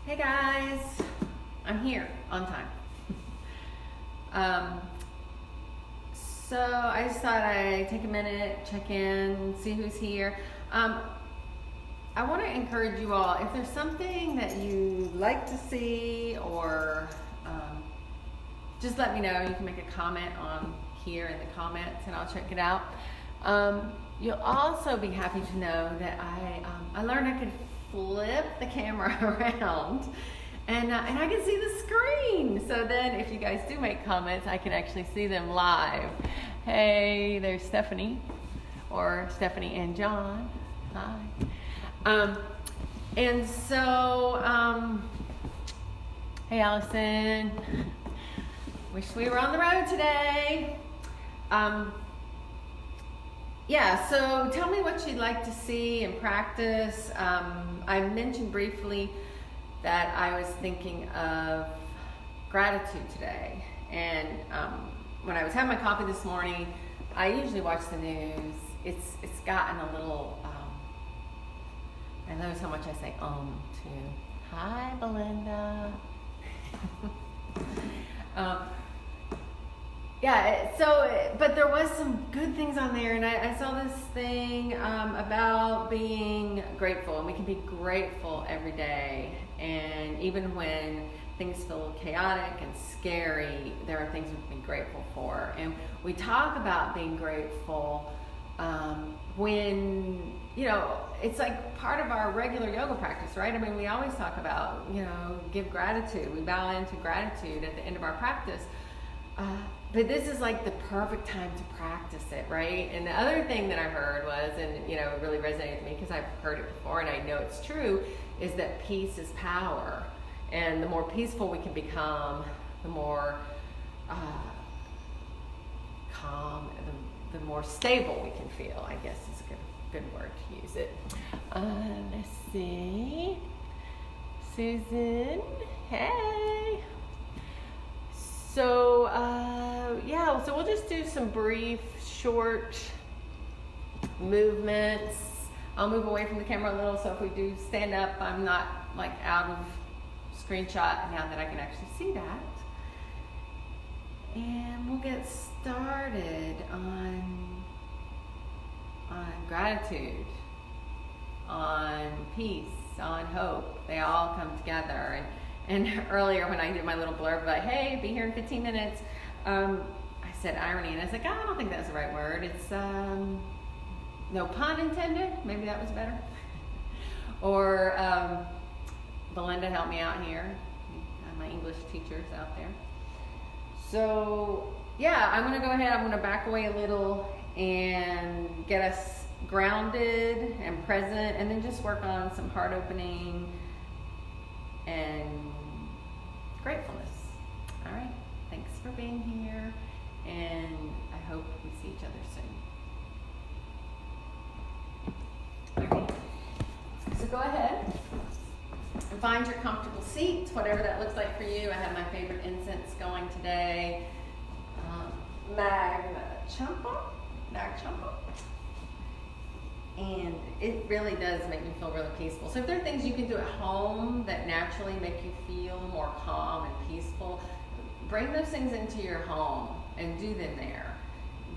Hey guys, I'm here on time. Um, so I just thought I'd take a minute, check in, see who's here. I want to encourage you all, if there's something that you like to see or just let me know. You can make a comment on here in the comments and I'll check it out. You'll also be happy to know that I learned I could flip the camera around and I can see the screen. So then if you guys do make comments, I can actually see them live. Hey, there's Stephanie, or Stephanie and John. Hi. And so, hey Allison, wish we were on the road today. Yeah, so tell me what you'd like to see in practice. I mentioned briefly that I was thinking of gratitude today. And when I was having my coffee this morning, I usually watch the news. It's gotten a little, I notice how much I say too. Hi, Belinda. But there was some good things on there, and I saw this thing about being grateful, and we can be grateful every day, and even when things feel chaotic and scary, there are things we can be grateful for. And we talk about being grateful when, it's like part of our regular yoga practice, right? I mean, we always talk about, give gratitude. We bow into gratitude at the end of our practice. But this is like the perfect time to practice it, right? And the other thing that I heard was, and it really resonated with me because I've heard it before and I know it's true, is that peace is power. And the more peaceful we can become, the more calm, the more stable we can feel, I guess is a good word to use it. Let's see. Susan, hey. So, so we'll just do some brief, short movements. I'll move away from the camera a little, so if we do stand up, I'm not like out of screenshot now that I can actually see that. And we'll get started on gratitude, on peace, on hope. They all come together. And earlier when I did my little blurb like, hey, be here in 15 minutes, I said irony, and I was like, I don't think that's the right word. It's no pun intended. Maybe that was better. Or Belinda, help me out here. My English teachers out there. So I'm going to go ahead. I'm going to back away a little and get us grounded and present, and then just work on some heart opening and gratefulness. All right. Thanks for being here, and I hope we see each other soon. All right. So go ahead and find your comfortable seat, whatever that looks like for you. I have my favorite incense going today, Nag Champa. And it really does make me feel really peaceful. So if there are things you can do at home that naturally make you feel more calm and peaceful, bring those things into your home and do them there.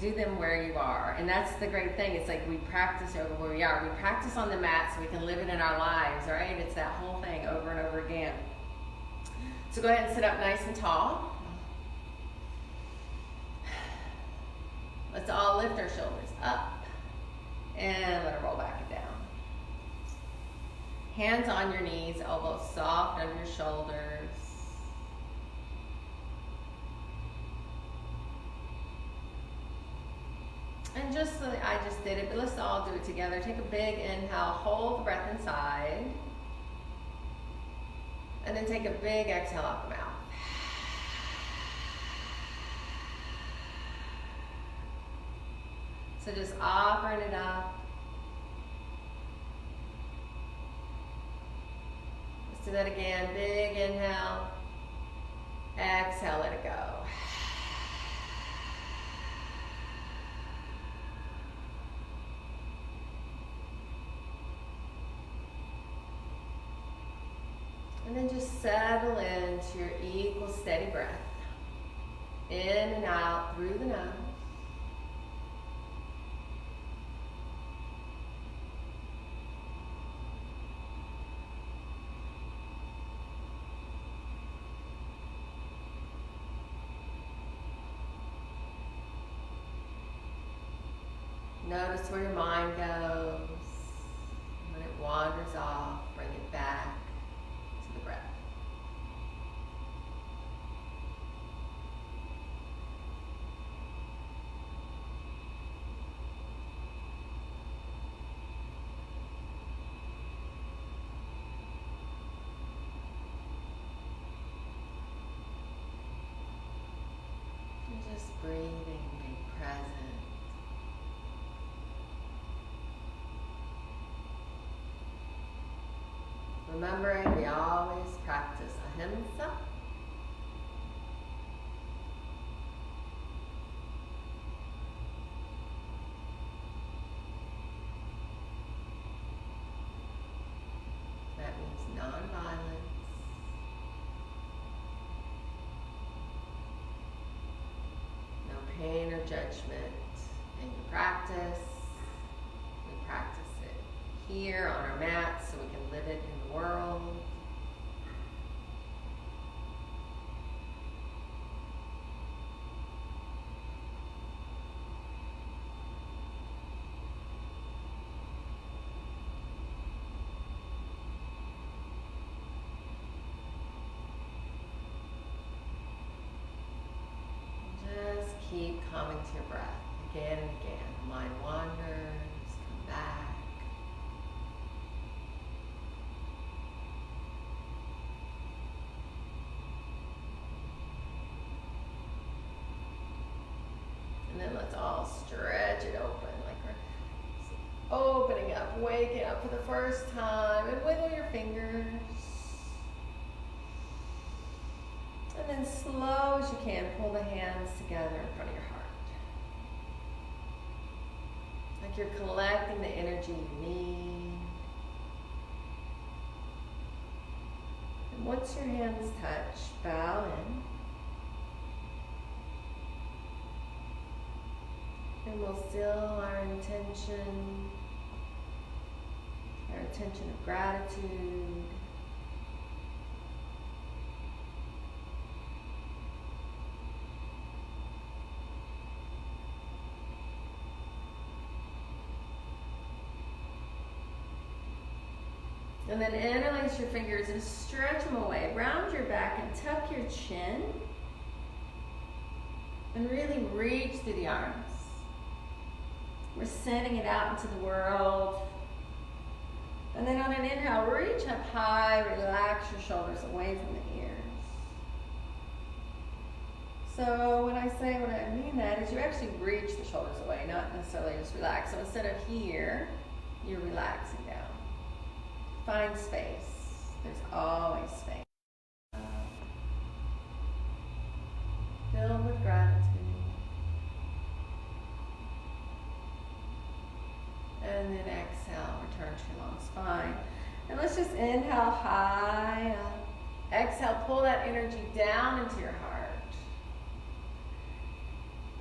Do them where you are. And that's the great thing. It's like we practice yoga where we are. We practice on the mat so we can live it in our lives, right? It's that whole thing over and over again. So go ahead and sit up nice and tall. Let's all lift our shoulders up. And let it roll back and down. Hands on your knees, elbows soft under your shoulders. And just so I just did it, but let's all do it together. Take a big inhale, hold the breath inside. And then take a big exhale out the mouth. So just offering it up. Let's do that again. Big inhale. Exhale, let it go. And then just settle into your equal, steady breath. In and out through the nose. Notice where your mind goes. When it wanders off, bring it back to the breath. And just breathing, being present. Remembering we always practice ahimsa. That means nonviolence. No pain or judgment in your practice. We practice it here on our mats so we can live it in the world. Just keep coming to your breath again and again. The mind wanders, come back. And then let's all stretch it open like we're opening up, waking up for the first time, and wiggle your fingers. And then slow as you can, pull the hands together in front of your heart. Like you're collecting the energy you need. And once your hands touch, bow in. And we'll still our intention of gratitude. And then interlace your fingers and stretch them away. Round your back and tuck your chin. And really reach through the arms. We're sending it out into the world. And then on an inhale, reach up high, relax your shoulders away from the ears. So when I say what I mean that is you actually reach the shoulders away, not necessarily just relax. So instead of here, you're relaxing down. Find space. There's always space. Filled with gratitude. And then exhale, return to your long spine. And let's just inhale high up. Exhale, pull that energy down into your heart.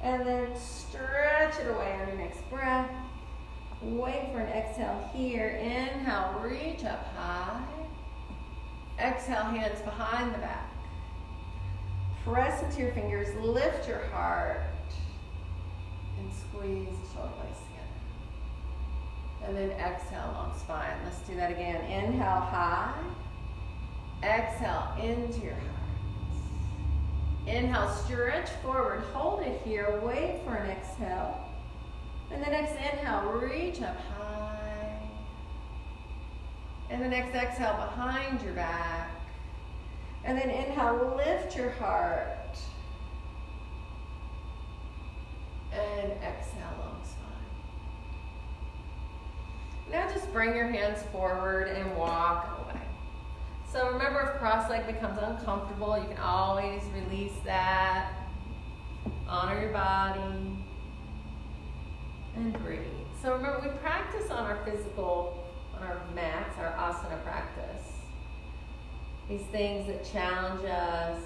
And then stretch it away on your next breath. Wait for an exhale here. Inhale, reach up high. Exhale, hands behind the back. Press into your fingers, lift your heart, and squeeze the shoulder blades together. And then exhale, long spine. Let's do that again. Inhale, high. Exhale, into your heart. Inhale, stretch forward, hold it here, wait for an exhale. And the next inhale, reach up high. And the next exhale, behind your back. And then inhale, lift your heart. And exhale, long spine. Now just bring your hands forward and walk away. So remember, if cross-leg becomes uncomfortable, you can always release that. Honor your body. And breathe. So remember, we practice on our mats, our asana practice. These things that challenge us,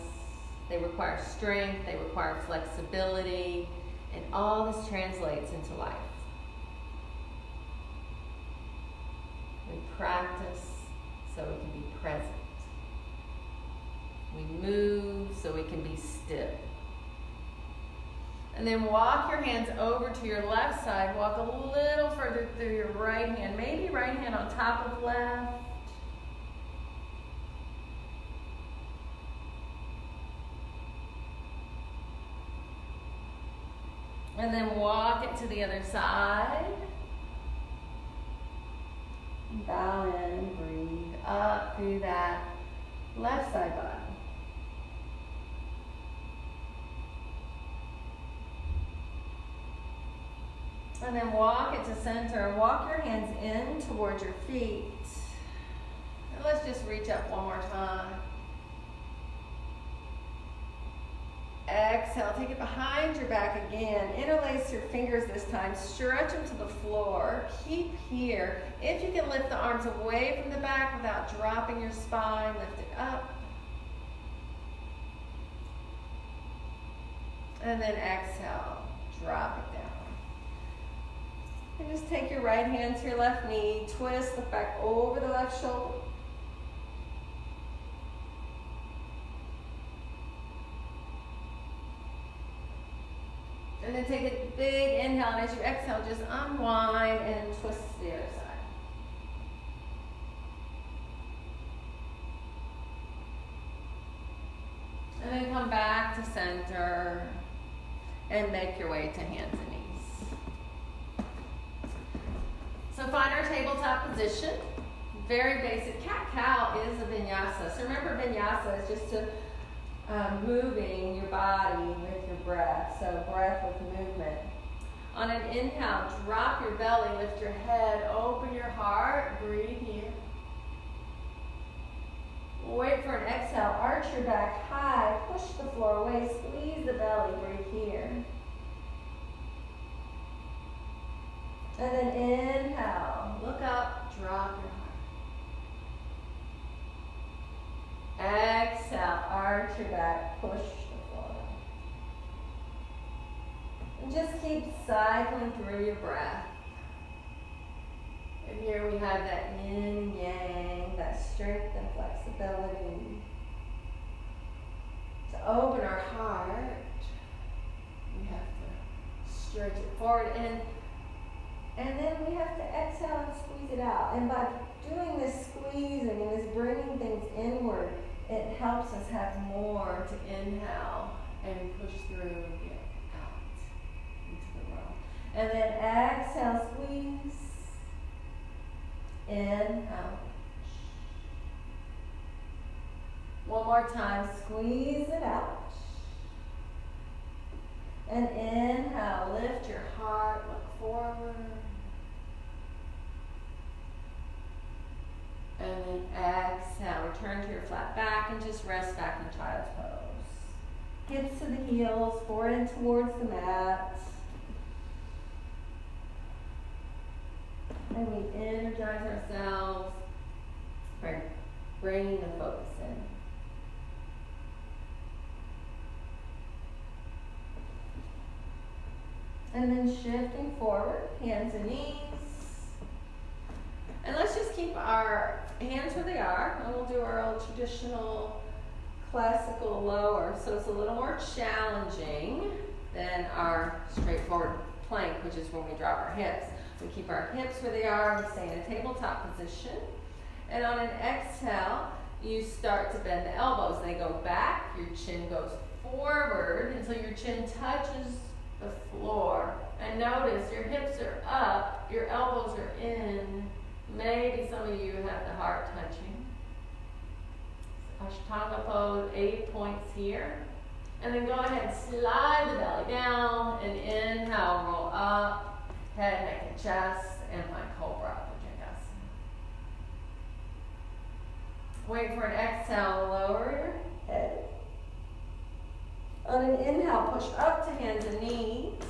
they require strength, they require flexibility, and all this translates into life. We practice so we can be present. We move so we can be still. And then walk your hands over to your left side. Walk a little further through your right hand. Maybe right hand on top of left. And then walk it to the other side. Bow in, breathe up through that left side body. And then walk it to center. Walk your hands in towards your feet. And let's just reach up one more time. Exhale, take it behind your back again. Interlace your fingers this time. Stretch them to the floor. Keep here. If you can lift the arms away from the back without dropping your spine, lift it up. And then exhale, drop it down. And just take your right hand to your left knee, twist, look back over the left shoulder. And then take a big inhale, and as you exhale, just unwind and twist to the other side. And then come back to center and make your way to hands and knees. So find our tabletop position. Very basic. Cat-cow is a vinyasa. So remember, vinyasa is just moving your body with your breath. So breath with movement. On an inhale, drop your belly, lift your head, open your heart, breathe here. Wait for an exhale, arch your back high, push the floor away, squeeze the belly, breathe here. And then inhale, look up, drop your heart. Exhale, arch your back, push the floor. And just keep cycling through your breath. And here we have that yin yang, that strength and flexibility. To open our heart, we have to stretch it forward, and then we have to exhale and squeeze it out. And by doing this squeezing and this bringing things inward, it helps us have more to inhale and push through and get out into the world. And then exhale, squeeze. Inhale. One more time, squeeze it out. And inhale, lift your heart, look forward. And then exhale, return to your flat back and just rest back in child's pose. Hips to the heels, forward towards the mat. And we energize ourselves by bringing the focus in. And then shifting forward, hands and knees. And let's just keep our hands where they are, and we'll do our old traditional classical lower. So it's a little more challenging than our straightforward plank, which is when we drop our hips. We keep our hips where they are, we stay in a tabletop position. And on an exhale, you start to bend the elbows. They go back, your chin goes forward until your chin touches the floor. And notice your hips are up, your elbows are in. Maybe some of you have the heart touching. Ashtanga pose, 8 points here. And then go ahead, slide the belly down, and inhale, roll up, head, neck, and chest, and find Cobra Bhujangasana. Wait for an exhale, lower your head. On an inhale, push up to hands and knees,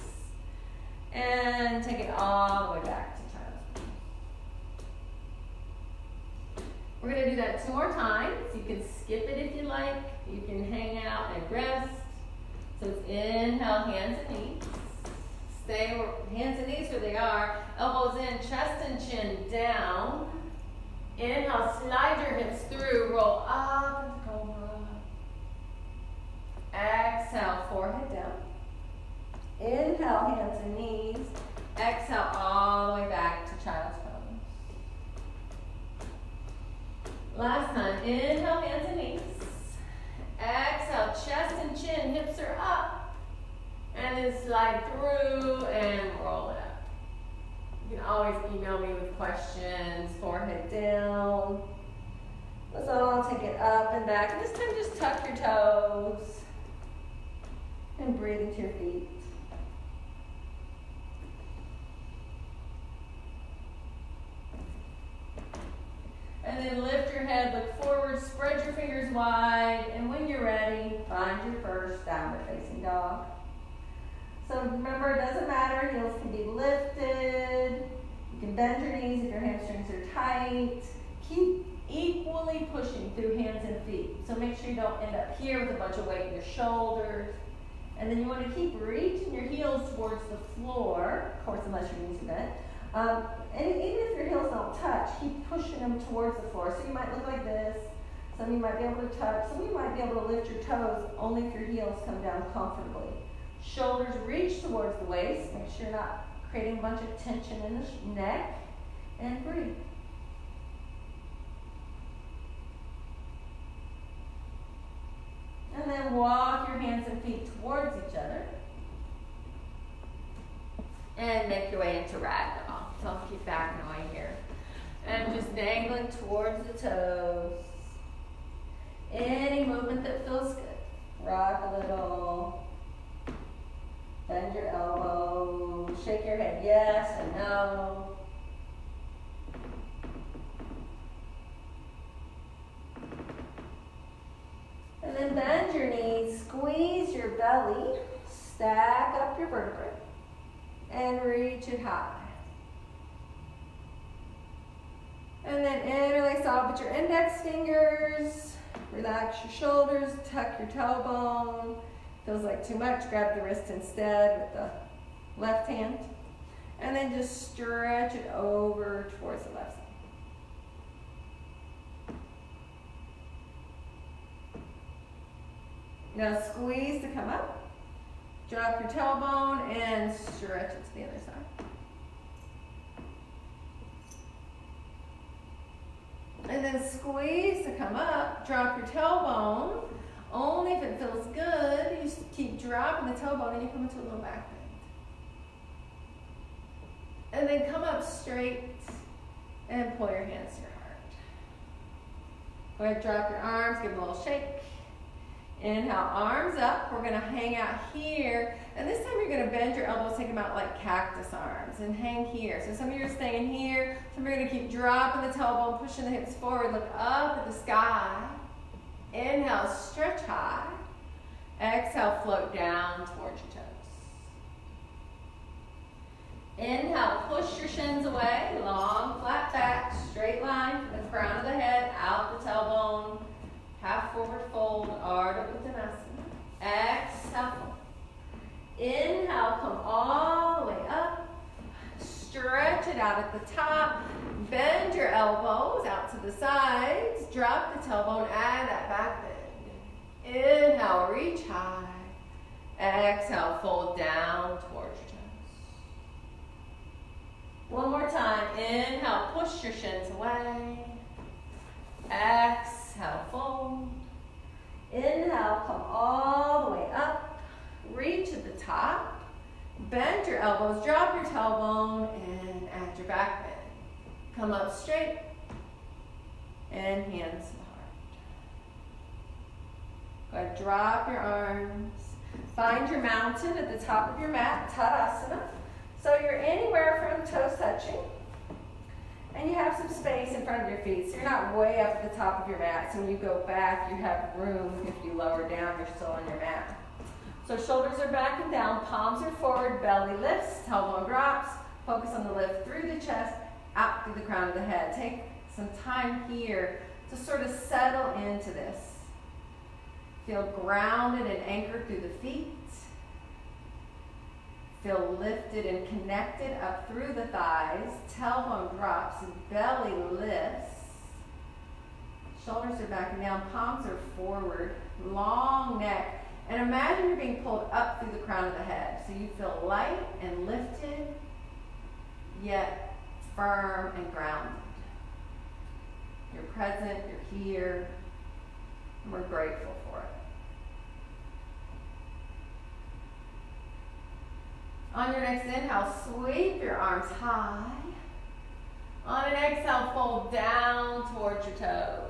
and take it all the way back to child's pose. We're going to do that 2 more times. You can You can hang out and rest. So it's inhale, hands and knees. Stay hands and knees where they are. Elbows in, chest and chin down. Inhale, slide your hips through, roll up into cobra. Exhale, forehead down. Inhale, hands and knees. Exhale, all the way back to child's pose. Last time, inhale, hands and knees. Exhale, chest and chin, hips are up. And then slide through and roll it up. You can always email me with questions, forehead down. Let's all take it up and back. And this time just tuck your toes and breathe into your feet. And then lift your head, look forward, spread your fingers wide, and when you're ready, find your first downward facing dog. So remember, it doesn't matter, heels can be lifted. You can bend your knees if your hamstrings are tight. Keep equally pushing through hands and feet. So make sure you don't end up here with a bunch of weight in your shoulders. And then you want to keep reaching your heels towards the floor, of course, unless your knees are bent. And even if your heels don't touch, keep pushing them towards the floor. So you might look like this. Some of you might be able to touch. Some of you might be able to lift your toes only if your heels come down comfortably. Shoulders reach towards the waist. Make sure you're not creating a bunch of tension in the neck. And breathe. And then walk your hands and feet towards each other. And make your way into ragdoll. So I'll keep backing away here. And just dangling towards the toes. Any movement that feels good. Rock a little. Bend your elbow. Shake your head yes and no. And then bend your knees. Squeeze your belly. Stack up your vertebrae. And reach it high. And then interlace all but your index fingers. Relax your shoulders, tuck your tailbone. Feels like too much, grab the wrist instead with the left hand. And then just stretch it over towards the left side. Now squeeze to come up. Drop your tailbone and stretch it to the other side. And then squeeze to come up. Drop your tailbone. Only if it feels good. You just keep dropping the tailbone and you come into a little back bend. And then come up straight and pull your hands to your heart. Go ahead, drop your arms, give them a little shake. Inhale, arms up. We're going to hang out here. And this time you're going to bend your elbows, take them out like cactus arms, and hang here. So some of you are staying here. Some of you are going to keep dropping the tailbone, pushing the hips forward. Look up at the sky. Inhale, stretch high. Exhale, float down towards your toes. Inhale, push your shins away. Long, flat back, straight line from the crown of the head, out the tailbone. Half forward fold, Ardha Uttanasana. Exhale. Inhale, come all the way up. Stretch it out at the top. Bend your elbows out to the sides. Drop the tailbone, add that back bend. Inhale, reach high. Exhale, fold down towards your toes. One more time. Inhale, push your shins away. Exhale, fold. Inhale, come all the way up. Reach at the top. Bend your elbows, drop your tailbone, and add your back bend. Come up straight. And hands to the heart. Go ahead, drop your arms. Find your mountain at the top of your mat, Tadasana. So you're anywhere from toes touching. And you have some space in front of your feet, so you're not way up at the top of your mat. So when you go back, you have room. If you lower down, you're still on your mat. So shoulders are back and down, palms are forward, belly lifts, tailbone drops. Focus on the lift through the chest, out through the crown of the head. Take some time here to sort of settle into this. Feel grounded and anchored through the feet. Feel lifted and connected up through the thighs. Tailbone drops, belly lifts. Shoulders are backing down, palms are forward, long neck. And imagine you're being pulled up through the crown of the head. So you feel light and lifted, yet firm and grounded. You're present, you're here, and we're grateful for it. On your next inhale, sweep your arms high. On an exhale, fold down towards your toes.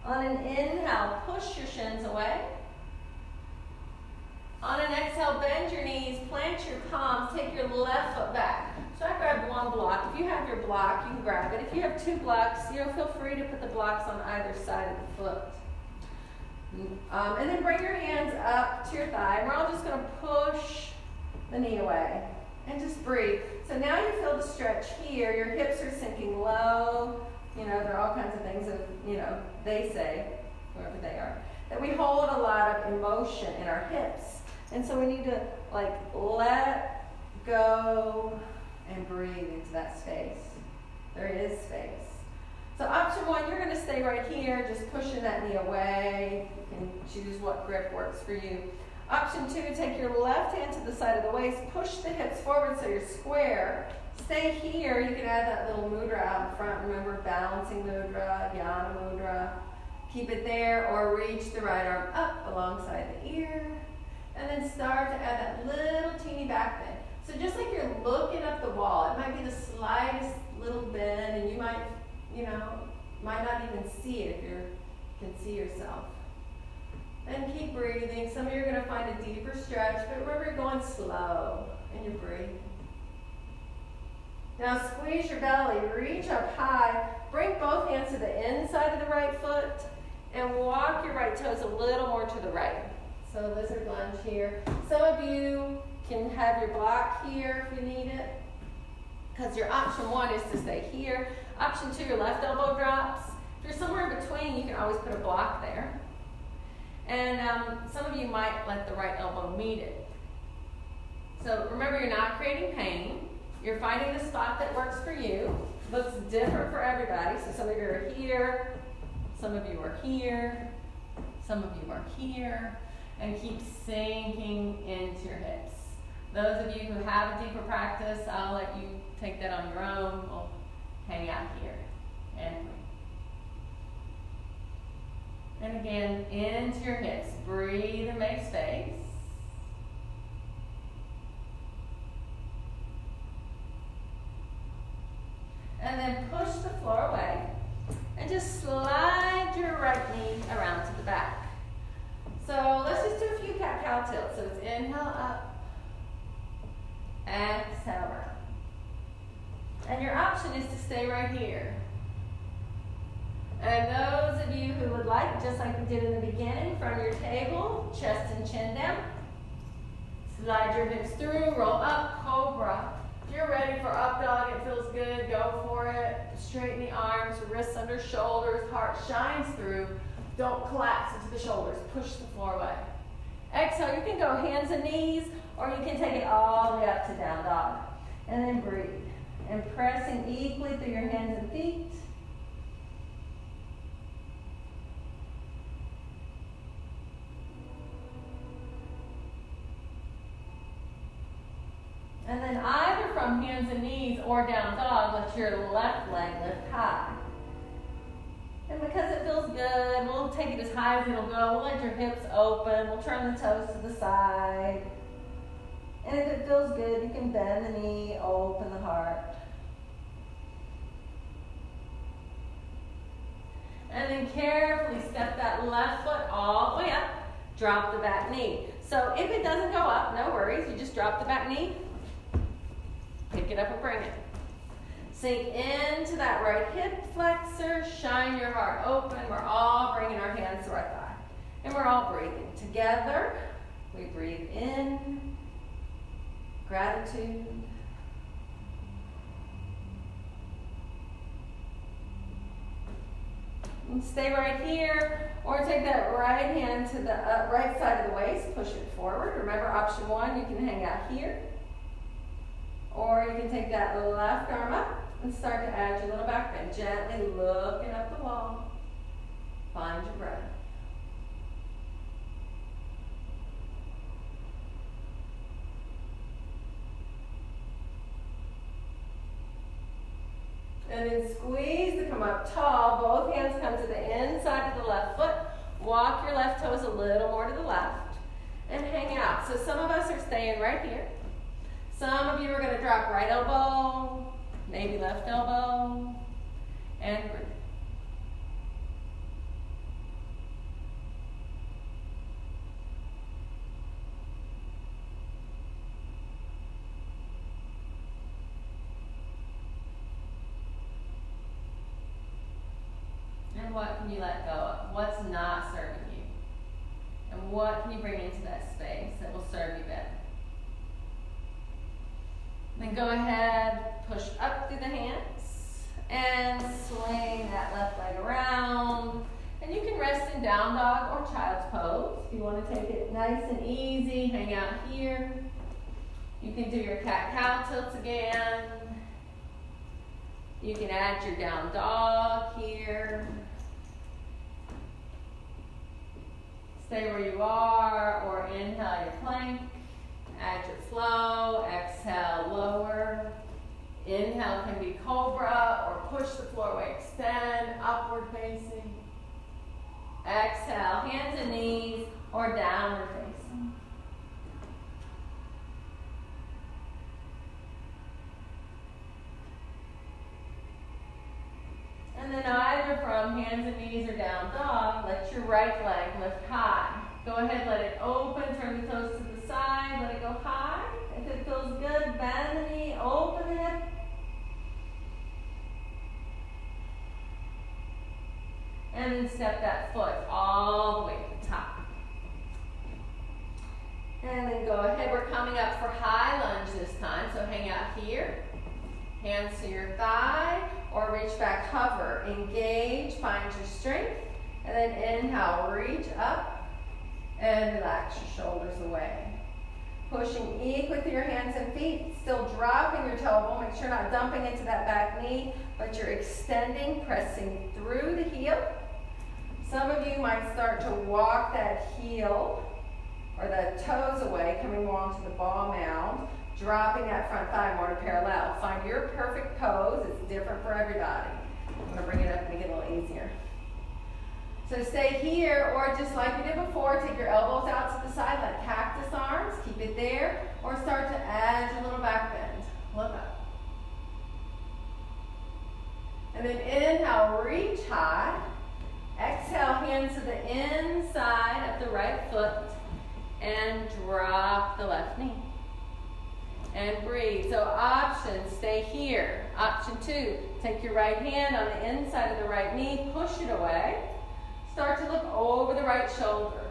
On an inhale, push your shins away. On an exhale, bend your knees, plant your palms, take your left foot back. So I grabbed one block. If you have your block, you can grab it. If you have two blocks, feel free to put the blocks on either side of the foot. And then bring your hands up to your thigh. And we're all just going to push the knee away and just breathe. So now you feel the stretch here. Your hips are sinking low. You know, there are all kinds of things that, you know, they say, whoever they are, that we hold a lot of emotion in our hips. And so we need to, like, let go and breathe into that space. There is space. So option one, you're going to stay right here, just pushing that knee away. You can choose what grip works for you. Option two, take your left hand to the side of the waist, push the hips forward so you're square. Stay here. You can add that little mudra out in front. Remember, balancing mudra, jnana mudra. Keep it there, or reach the right arm up alongside the ear. And then start to add that little teeny back bend. So just like you're looking up the wall, it might be the slightest little bend, and you might, might not even see it if you can see yourself. And keep breathing. Some of you are going to find a deeper stretch, but remember, you're going slow, and you're breathing. Now squeeze your belly, reach up high, bring both hands to the inside of the right foot, and walk your right toes a little more to the right. So lizard lunge here. Some of you can have your block here if you need it, because your option one is to stay here. Option two, your left elbow drops. If you're somewhere in between, you can always put a block there. And some of you might let the right elbow meet it. So remember, you're not creating pain. You're finding the spot that works for you. Looks different for everybody. So some of you are here, some of you are here, some of you are here. And keep sinking into your hips. Those of you who have a deeper practice, I'll let you take that on your own. We'll hang out here and breathe. And again, into your hips. Breathe and make space. And then push the floor away. And just slide your right knee around to the back. So let's just do a few cat-cow tilts. So it's inhale up, exhale around. And your option is to stay right here. And those of you who would like, just like we did in the beginning, from your table, chest and chin down. Slide your hips through, roll up, cobra. If you're ready for up dog, it feels good, go for it. Straighten the arms, wrists under shoulders, heart shines through. Don't collapse into the shoulders. Push the floor away. Exhale, you can go hands and knees, or you can take it all the way up to down dog. And then breathe. And pressing equally through your hands and feet. And then either from hands and knees or down dog, let your left leg lift high. And because it feels good, we'll take it as high as it'll go. We'll let your hips open. We'll turn the toes to the side. And if it feels good, you can bend the knee, open the heart. And then carefully step that left foot all the way up. Drop the back knee. So if it doesn't go up, no worries. You just drop the back knee. Pick it up and bring it. Sink into that right hip flexor. Shine your heart open. We're all bringing our hands to our thigh. And we're all breathing. Together, we breathe in gratitude. And stay right here, or take that right hand to the right side of the waist, push it forward. Remember option one, you can hang out here. Or you can take that left arm up and start to add your little back bend. Gently looking up the wall. Find your breath. And then squeeze to come up tall. Both hands come to the inside of the left foot. Walk your left toes a little more to the left. And hang out. So some of us are staying right here. Some of you are going to drop right elbow, maybe left elbow, and breathe. And what can you let go of? What's not serving you? And what can you bring into that space that will serve you better? Then go ahead, push up through the hands, and swing that left leg around. And you can rest in down dog or child's pose. If you want to take it nice and easy, hang out here. You can do your cat-cow tilts again. You can add your down dog here. Stay where you are, or inhale your plank. Add your flow. Exhale, lower. Inhale can be cobra, or push the floor away, extend, upward facing. Exhale, hands and knees, or downward facing. And then either from hands and knees or down dog, let your right leg lift high. Go ahead, let it open, turn the toes to the side, let it go high. If it feels good, bend the knee, open the hip. And then step that foot all the way to the top. And then go ahead, we're coming up for high lunge this time, so hang out here. Hands to your thigh, or reach back, hover, engage, find your strength, and then inhale, reach up, and relax your shoulders away. Pushing equal with your hands and feet, still dropping your tailbone, make sure you're not dumping into that back knee, but you're extending, pressing through the heel. Some of you might start to walk that heel, or the toes away, coming more onto the ball mound, dropping that front thigh more to parallel. Find your perfect pose. It's different for everybody. I'm going to bring it up and make it a little easier. So stay here, or just like we did before, take your elbows out to the side like cactus arms. Keep it there, or start to add your little back bend. Look up. And then inhale, reach high. Exhale, hands to the inside of the right foot, and drop the left knee. And breathe. So option, stay here. Option two, take your right hand on the inside of the right knee, push it away. Start to look over the right shoulder.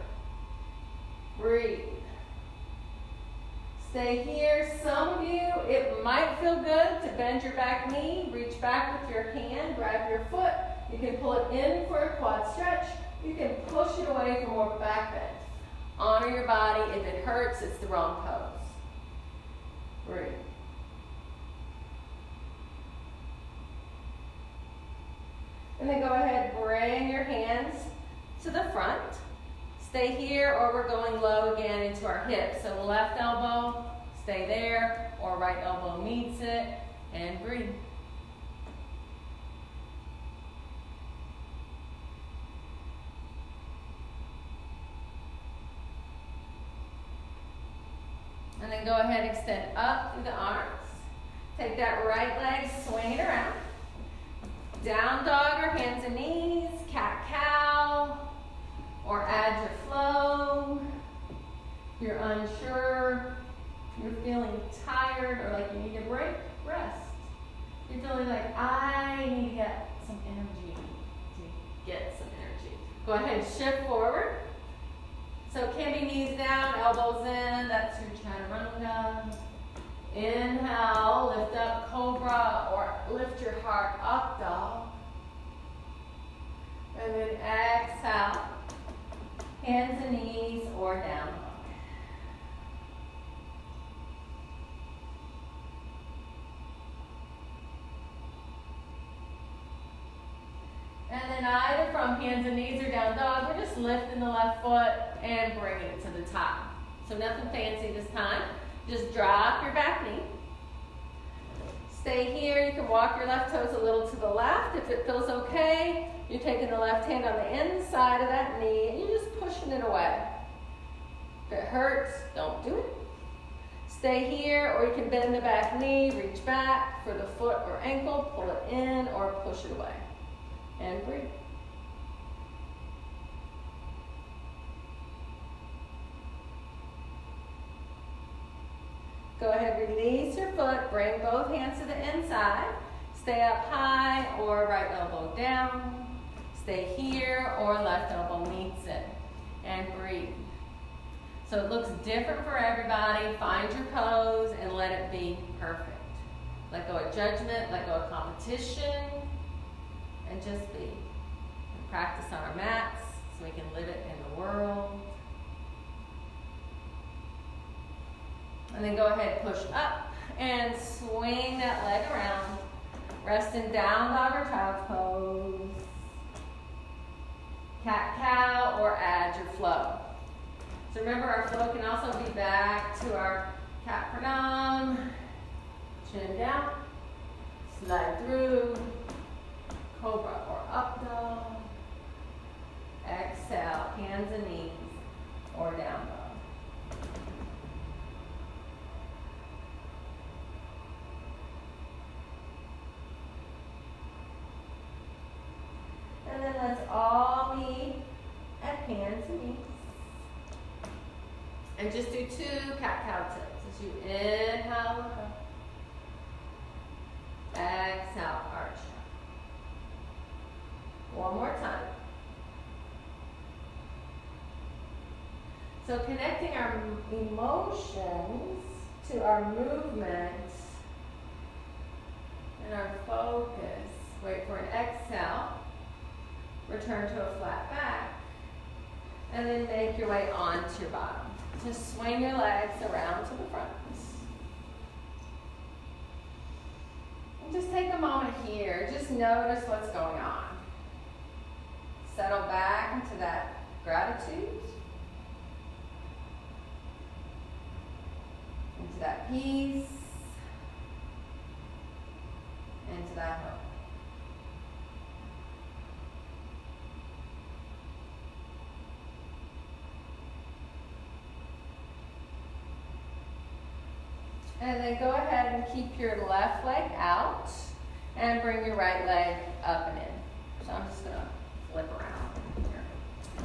Breathe. Stay here. Some of you, it might feel good to bend your back knee, reach back with your hand, grab your foot. You can pull it in for a quad stretch. You can push it away for more back bend. Honor your body. If it hurts, it's the wrong pose. Breathe. And then go ahead, bring your hands to the front. Stay here, or we're going low again into our hips. So left elbow, stay there, or right elbow meets it, and breathe. And then go ahead, extend up through the arms. Take that right leg, swing it around. Down dog or hands and knees, cat-cow, or add your flow. If you're unsure, if you're feeling tired or like you need a break, rest. If you're feeling like, I need to get some energy, go ahead, shift forward. So it can be knees down, elbows in, that's your chaturanga. Inhale, lift up cobra, or lift your heart up, dog. And then exhale, hands and knees or down dog. And then either from hands and knees or down dog, we're just lifting the left foot and bringing it to the top. So nothing fancy this time. Just drop your back knee. Stay here. You can walk your left toes a little to the left. If it feels okay, you're taking the left hand on the inside of that knee and you're just pushing it away. If it hurts, don't do it. Stay here, or you can bend the back knee, reach back for the foot or ankle, pull it in or push it away. And breathe. Go ahead, release your foot, bring both hands to the inside. Stay up high or right elbow down. Stay here or left elbow meets it. And breathe. So it looks different for everybody. Find your pose and let it be perfect. Let go of judgment, let go of competition, and just be. And practice on our mats so we can live it in the world. And then go ahead, push up and swing that leg around. Rest in down dog or child's pose. Cat cow or add your flow. So remember, our flow can also be back to our cat pranam. Chin down, slide through, cobra or up dog. Exhale, hands and knees or down dog. And then let's all meet at hands and knees. And just do 2 cat-cow tilts. As you inhale, look up. Exhale, arch. One more time. So connecting our emotions to our movement and our focus. Wait for an exhale. Return to a flat back. And then make your way onto your bottom. Just swing your legs around to the front. And just take a moment here. Just notice what's going on. Settle back into that gratitude. Into that peace. Into that hope. And then go ahead and keep your left leg out and bring your right leg up and in. So I'm just going to flip around here.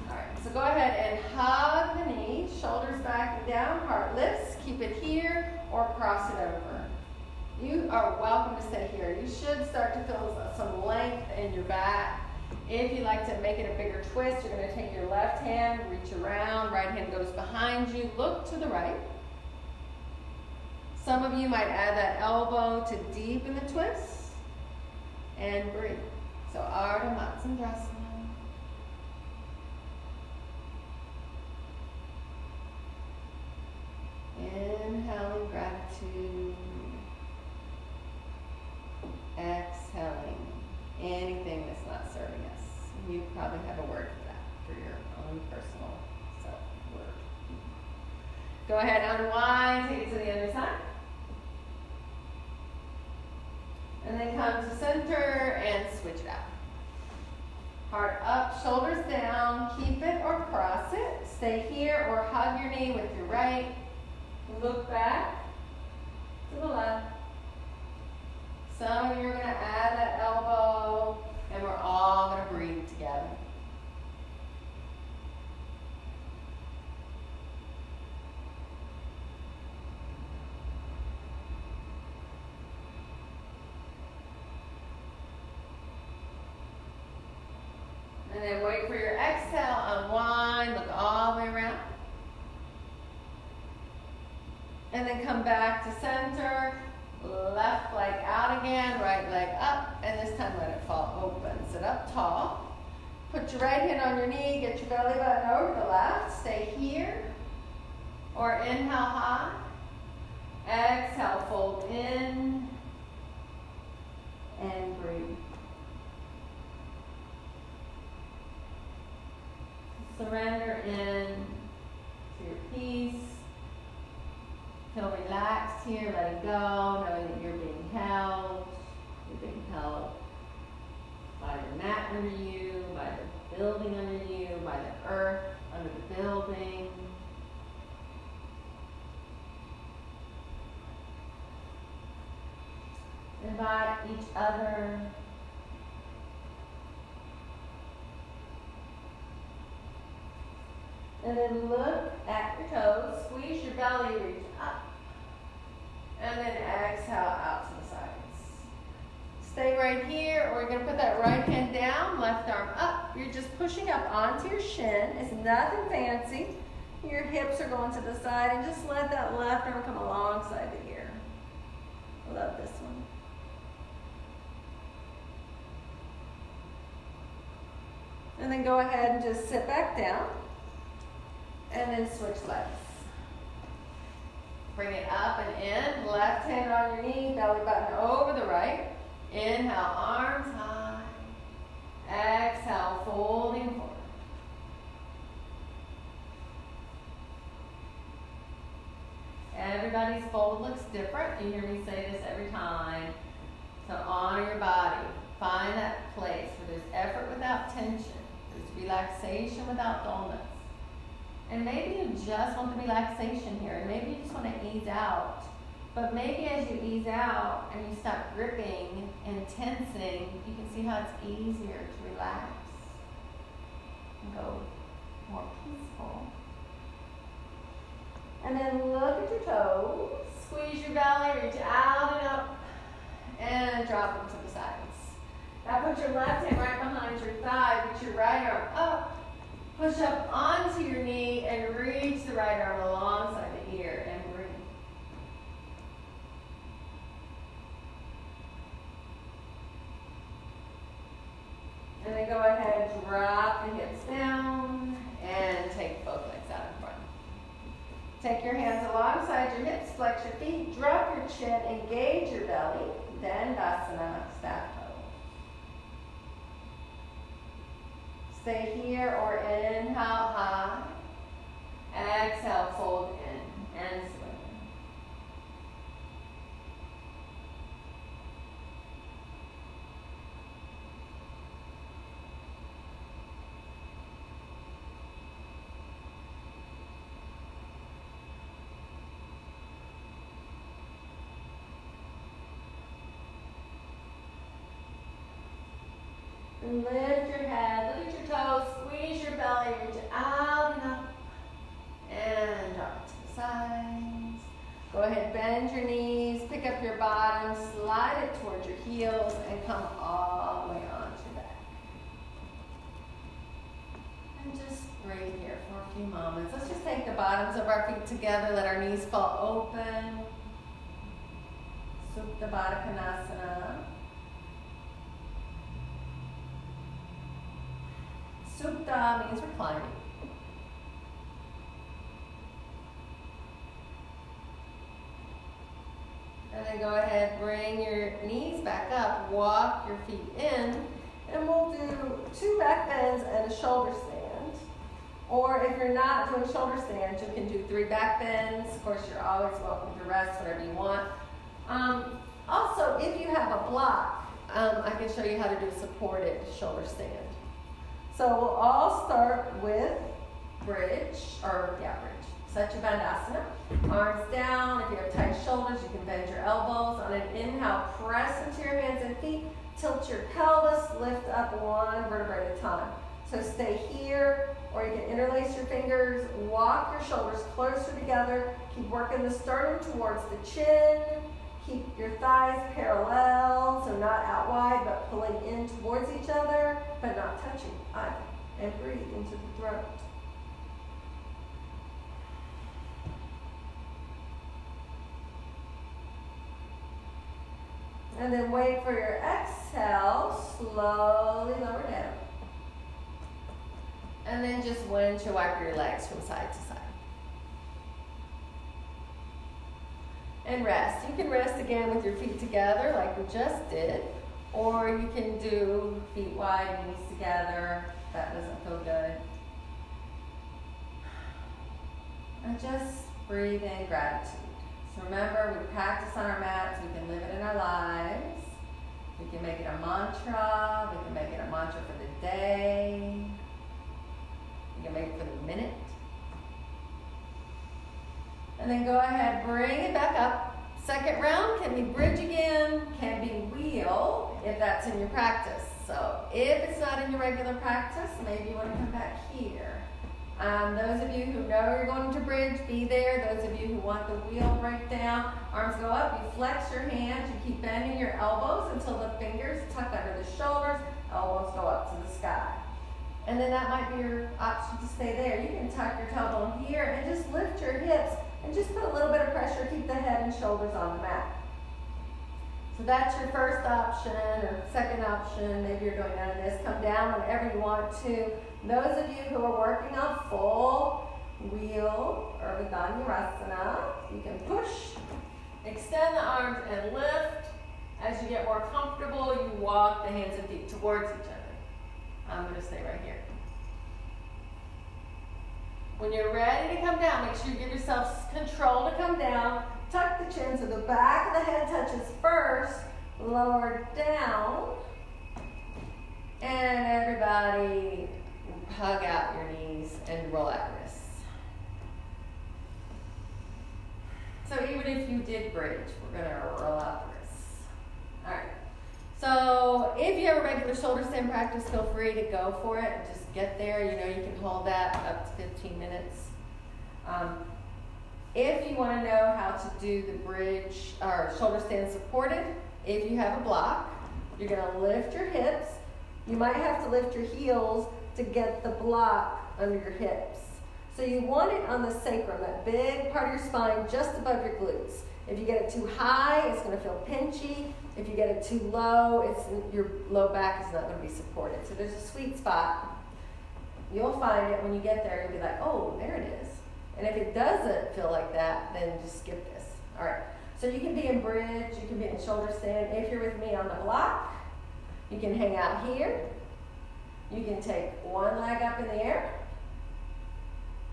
All right, so go ahead and hug the knee, shoulders back and down, heart lifts. Keep it here or cross it over. You are welcome to stay here. You should start to feel some length in your back. If you like to make it a bigger twist, you're going to take your left hand, reach around, right hand goes behind you, look to the right. Some of you might add that elbow to deepen the twist and breathe. So Ardha Matsyendrasana. Inhaling gratitude. Exhaling anything that's not serving us. You probably have a word for that, for your own personal self-word. Go ahead, unwind, take it to the other side. And then come to center and switch it out. Heart up, shoulders down, keep it or cross it. Stay here or hug your knee with your right. Look back to the left. Some of you are going to add that elbow, and we're all going to breathe together. And then wait for your exhale, unwind, look all the way around. And then come back to center, left leg out again, right leg up, and this time let it fall open. Sit up tall, Put your right hand on your knee, get your belly button over the left, stay here. Or inhale high. Exhale, fold in and breathe. Surrender in to your peace. Feel relaxed here, letting go, knowing that you're being held. You're being held by the mat under you, by the building under you, by the earth under the building. Invite each other. And then look at your toes, squeeze your belly, reach up. And then exhale out to the sides. Stay right here, or you're going to put that right hand down, left arm up. You're just pushing up onto your shin. It's nothing fancy. Your hips are going to the side, and just let that left arm come alongside the ear. I love this one. And then go ahead and just sit back down. And then switch legs. Bring it up and in. Left hand on your knee, belly button over the right. Inhale, arms high. Exhale, folding forward. Everybody's fold looks different. You hear me say this every time. So honor your body. Find that place where there's effort without tension. There's relaxation without dullness. And maybe you just want the relaxation here, and maybe you just want to ease out. But maybe as you ease out and you stop gripping and tensing, you can see how it's easier to relax and go more peaceful. And then look at your toes, squeeze your belly, reach out and up, and drop them to the sides. Now put your left hand right behind your thigh, put your right arm up. Push up onto your knee and reach the right arm alongside the ear and breathe. And then go ahead, drop the hips down and take both legs out in front. Take your hands alongside your hips, flex your feet, drop your chin, engage your belly, Dandasana, staff pose. Stay here or inhale high. Exhale, fold in and swing. And lift your head, look at your toes, squeeze your belly, reach out and up, and drop it to the sides. Go ahead, bend your knees, pick up your bottom, slide it towards your heels, and come all the way onto your back. And just breathe here for a few moments. Let's just take the bottoms of our feet together, let our knees fall open. Supta Baddha Konasana. Supta means reclining. And then go ahead, bring your knees back up, walk your feet in, and we'll do 2 back bends and a shoulder stand. Or if you're not doing shoulder stands, you can do 3 back bends. Of course, you're always welcome to rest, whatever you want. Also, if you have a block, I can show you how to do a supported shoulder stand. So we'll all start with bridge. Satya Bandhasana. Arms down. If you have tight shoulders, you can bend your elbows. On an inhale, press into your hands and feet. Tilt your pelvis. Lift up 1 vertebrae at a time. So stay here, or you can interlace your fingers. Walk your shoulders closer together. Keep working the sternum towards the chin. Keep your thighs parallel, so not out wide, but pulling in towards each other, but not touching either. And breathe into the throat. And then wait for your exhale, slowly lower down. And then just windshield wipe your legs from side to side. And rest. You can rest again with your feet together like we just did, or you can do feet wide, knees together. That doesn't feel good. And just breathe in gratitude. So remember, we practice on our mats, we can live it in our lives. We can make it a mantra, we can make it a mantra for the day. We can make it for the minute. And then go ahead, bring it back up. Second round can be bridge again, can be wheel if that's in your practice. So if it's not in your regular practice, maybe you want to come back here. Those of you who know you're going to bridge, be there. Those of you who want the wheel breakdown, arms go up, you flex your hands, you keep bending your elbows until the fingers tuck under the shoulders, elbows go up to the sky. And then that might be your option to stay there. You can tuck your tailbone here and just lift your hips and just put a little bit of pressure, keep the head and shoulders on the mat. So that's your first option, or second option. Maybe you're doing none of this. Come down whenever you want to. Those of you who are working on full wheel or Urdhva you can push, extend the arms and lift. As you get more comfortable, you walk the hands and feet towards each other. I'm going to stay right here. When you're ready to come down, make sure you give yourself control to come down. Tuck the chin so the back of the head touches first, lower down, and everybody hug out your knees and roll out your wrists. So even if you did bridge, we're going to roll out the wrists. All right. So if you have a regular shoulder stand practice, feel free to go for it. Just get there. You know you can hold that up to 15 minutes. If you want to know how to do the bridge or shoulder stand supported, if you have a block, you're going to lift your hips. You might have to lift your heels to get the block under your hips. So you want it on the sacrum, that big part of your spine just above your glutes. If you get it too high, it's going to feel pinchy. If you get it too low, your low back is not going to be supported. So there's a sweet spot. You'll find it when you get there. You'll be like, oh, there it is. And if it doesn't feel like that, then just skip this. All right. So you can be in bridge. You can be in shoulder stand. If you're with me on the block, you can hang out here. You can take one leg up in the air.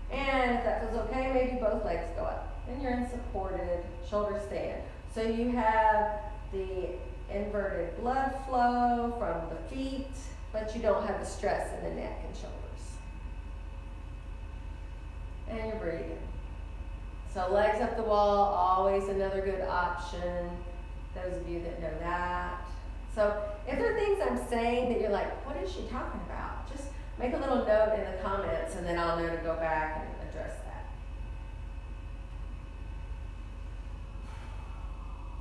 And if that feels okay, maybe both legs go up. Then you're in supported shoulder stand. So you have the inverted blood flow from the feet, but you don't have the stress in the neck and shoulders. And you're breathing. So legs up the wall, always another good option. Those of you that know that. So if there are things I'm saying that you're like, what is she talking about? Just make a little note in the comments and then I'll know to go back and address that.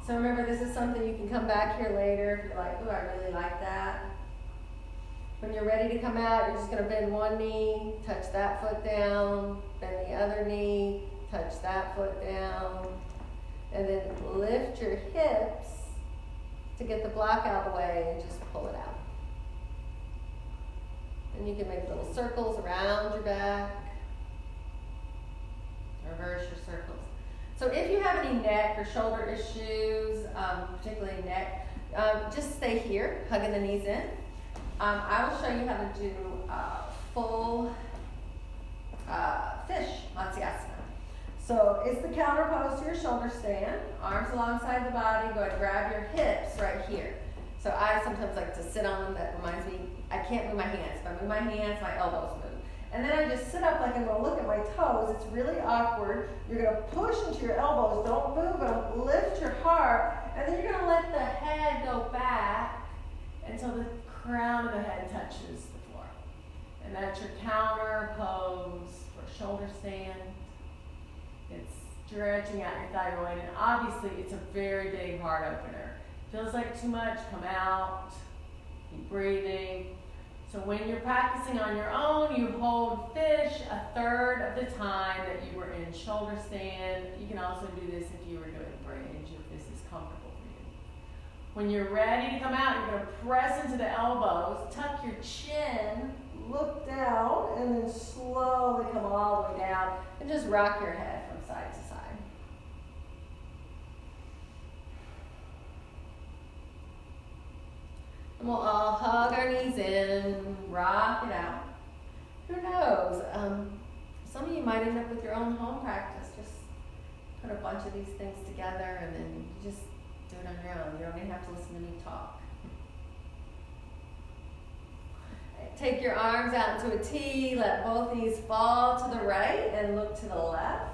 So remember, this is something you can come back here later if you're like, oh, I really like that. When you're ready to come out, you're just going to bend one knee, touch that foot down, bend the other knee, touch that foot down, and then lift your hips to get the block out of the way and just pull it out. Then you can make little circles around your back, reverse your circles. So if you have any neck or shoulder issues, particularly neck, just stay here, hugging the knees in. I will show you how to do full fish Matsyasana. So it's the counter pose to your shoulder stand, arms alongside the body, go ahead and grab your hips right here. So I sometimes like to sit on them. That reminds me, I can't move my hands. If I move my hands, my elbows move. And then I just sit up like I'm going to look at my toes. It's really awkward. You're going to push into your elbows. Don't move them. Lift your heart. And then you're going to let the head go back until the crown of the head touches the floor. And that's your counter pose for shoulder stand. It's stretching out your thyroid. And obviously, it's a very big heart opener. Feels like too much, come out. Keep breathing. So when you're practicing on your own, you hold fish a third of the time that you were in shoulder stand. You can also do this if you were doing bridge, if this is comfortable for you. When you're ready to come out, you're going to press into the elbows, tuck your chin, look down, and then slowly come all the way down and just rock your head from side to side. And we'll all hug our knees in, rock it out. Who knows? Some of you might end up with your own home practice. Just put a bunch of these things together and then you just do it on your own. You don't even have to listen to me talk. Take your arms out into a T. Let both knees fall to the right and look to the left.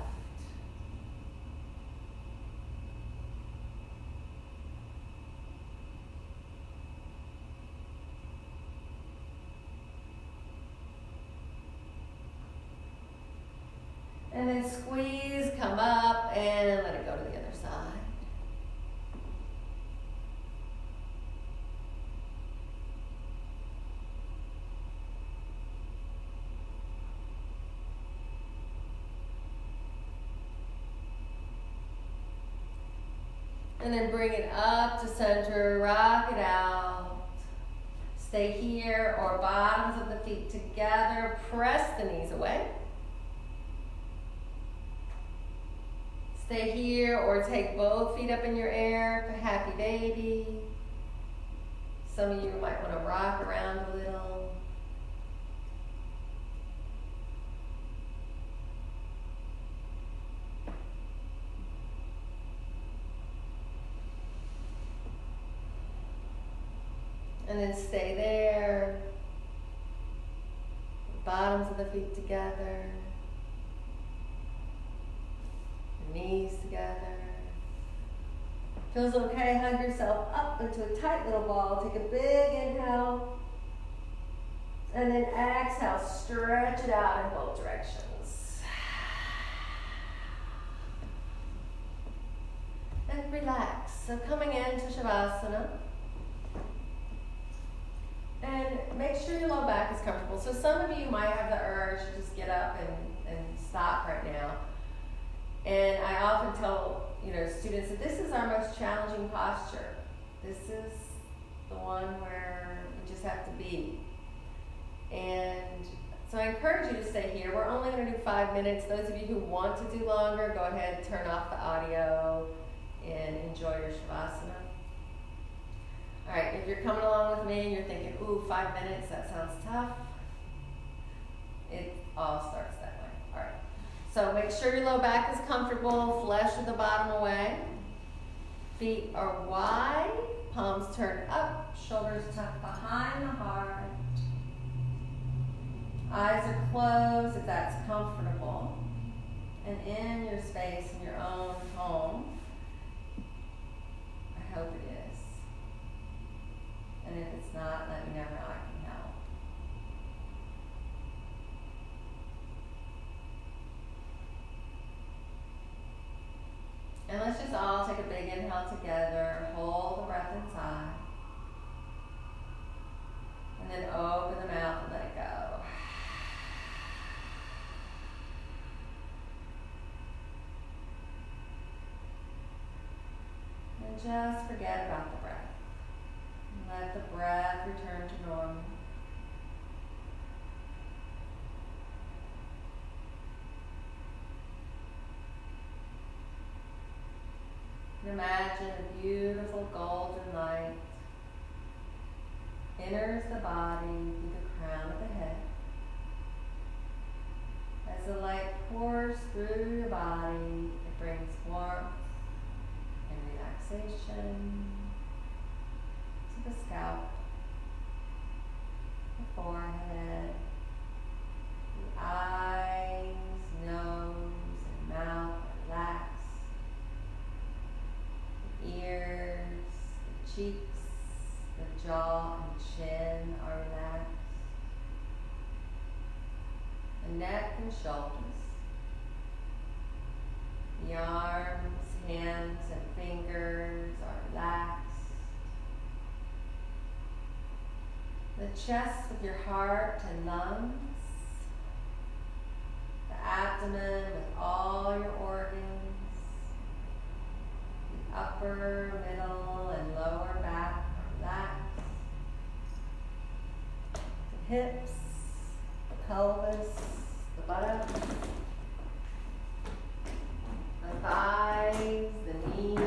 And then squeeze, come up, and let it go to the other side. And then bring it up to center, rock it out. Stay here or bottoms of the feet together. Press the knees away. Stay here or take both feet up in your air for happy baby. Some of you might want to rock around a little. And then stay there. Bottoms of the feet together. Knees together. Feels okay, hug yourself up into a tight little ball. Take a big inhale. And then exhale, stretch it out in both directions. And relax. So coming into Shavasana. And make sure your low back is comfortable. So some of you might have the urge to just get up and stop right now. And I often tell, students that this is our most challenging posture. This is the one where we just have to be. And so I encourage you to stay here. We're only going to do 5 minutes. Those of you who want to do longer, go ahead, turn off the audio and enjoy your Shavasana. All right, if you're coming along with me and you're thinking, ooh, 5 minutes, that sounds tough. It all starts that way. All right. So make sure your low back is comfortable, flesh at the bottom away. Feet are wide, palms turned up, shoulders tucked behind the heart. Eyes are closed if that's comfortable. And in your space, in your own home, I hope it is. And if it's not, let me know how I can help. And let's just all take a big inhale together. Hold the breath inside. And then open the mouth and let it go. And just forget about the breath. Let the breath return to normal. And imagine a beautiful golden light enters the body through the crown of the head. As the light pours through your body, it brings warmth and relaxation to the scalp, the forehead, the eyes, nose, and mouth relax. Ears, the cheeks, the jaw and chin are relaxed. The neck and shoulders. The arms, hands, and fingers are relaxed. The chest with your heart and lungs. The abdomen with all your organs. Upper, middle, and lower back are relaxed. The hips, the pelvis, the the buttocks, the thighs, the knees,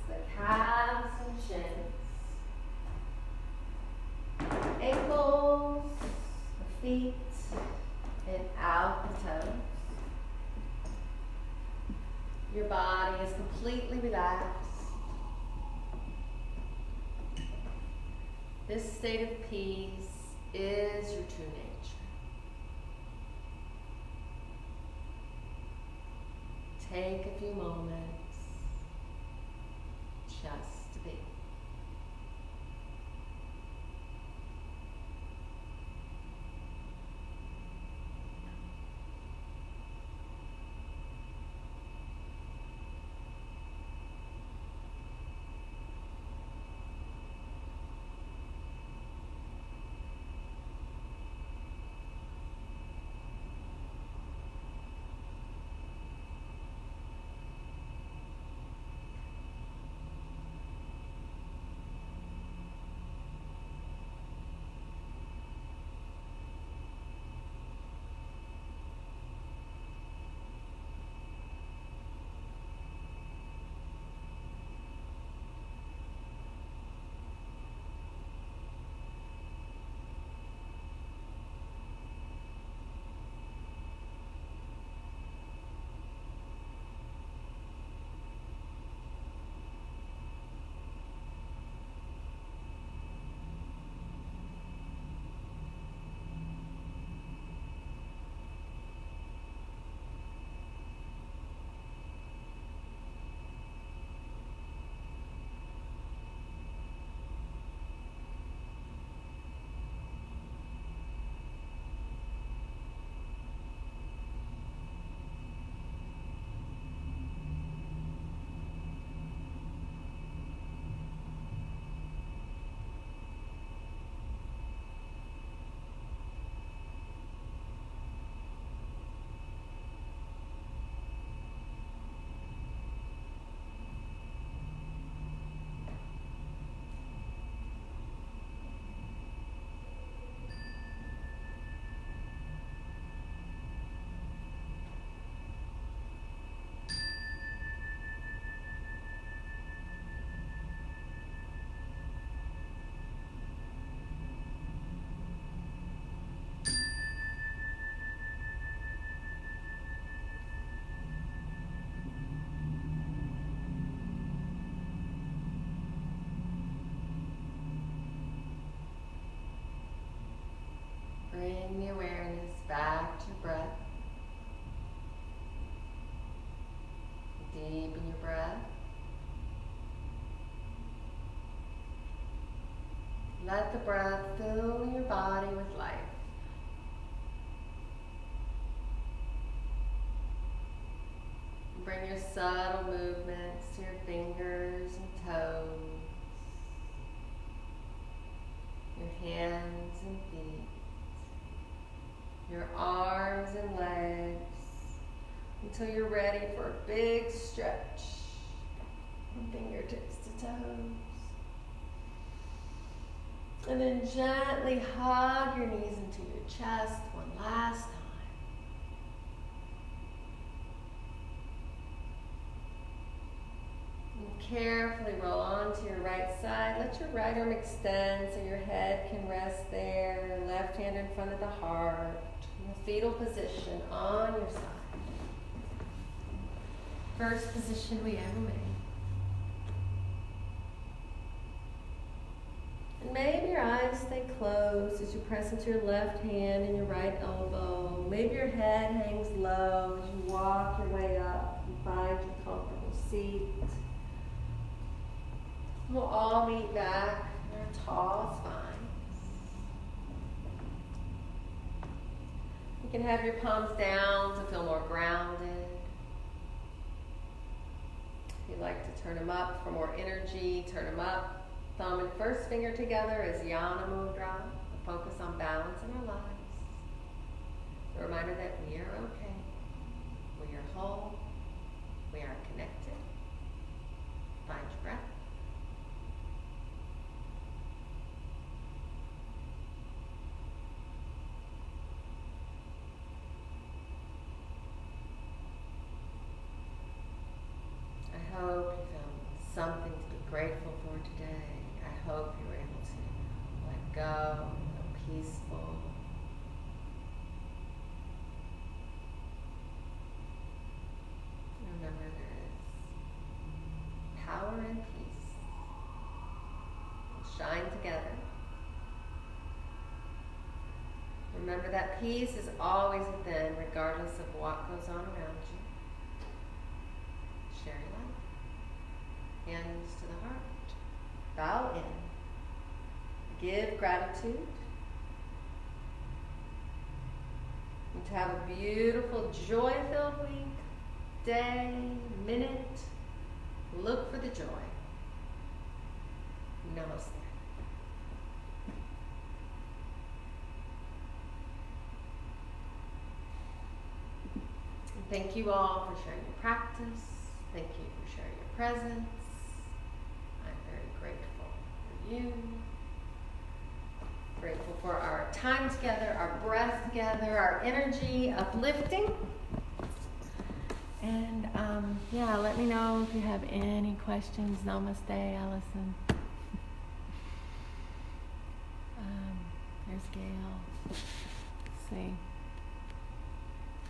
the calves and shins, ankles, the feet, and out the toes. Your body is completely relaxed. This state of peace is your true nature. Take a few moments just to be. Bring the awareness back to your breath. Deepen your breath. Let the breath fill your body with life. Bring your subtle movements to your fingers and toes, your hands and feet, your arms and legs, until you're ready for a big stretch from fingertips to toes. And then gently hug your knees into your chest one last time. And carefully roll onto your right side. Let your right arm extend so your head can rest there. Left hand in front of the heart. In the fetal position on your side. First position we ever made. And maybe your eyes stay closed as you press into your left hand and your right elbow. Maybe your head hangs low as you walk your way up and find your comfortable seat. We'll all meet back in our tall spines. You can have your palms down to feel more grounded. If you'd like to turn them up for more energy, turn them up. Thumb and first finger together as Yana Mudra, a focus on balance in our lives. A reminder that we are okay, we are whole, we are connected. Find your breath. hope you found something to be grateful for today. I hope you were able to let go, feel peaceful. Remember, there is power in peace. We'll shine together. Remember that peace is always within, regardless of what goes on around you. Share your light. Hands to the heart. Bow in. Give gratitude. And to have a beautiful, joy-filled week, day, minute. Look for the joy. Namaste. Thank you all for sharing your practice. Thank you for sharing your presence. I'm very grateful for you. Grateful for our time together, our breath together, our energy uplifting. And yeah, let me know if you have any questions. Namaste, Allison. There's Gail. Let's see.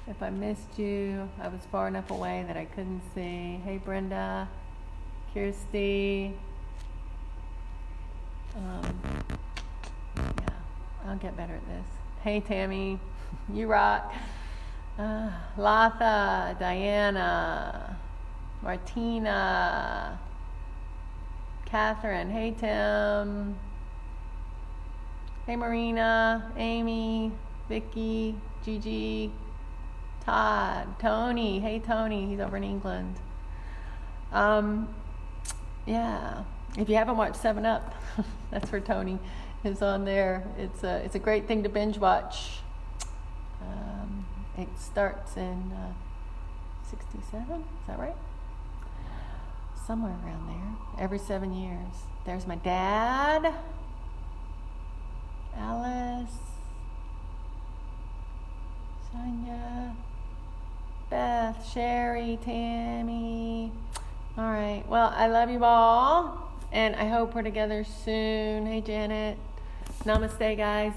If I missed you, I was far enough away that I couldn't see. Hey, Brenda, Kirsty. Yeah, I'll get better at this. Hey, Tammy, you rock. Latha, Diana, Martina, Catherine. Hey, Tim. Hey, Marina, Amy, Vicky, Gigi. Todd, Tony. Hey, Tony. He's over in England. Yeah. If you haven't watched 7 Up, that's where Tony is on there. It's a great thing to binge watch. It starts in 67. Is that right? Somewhere around there. Every 7 years. There's my dad. Alice. Sonia. Beth, Sherry, Tammy. All right. Well, I love you all, and I hope we're together soon. Hey, Janet. Namaste, guys.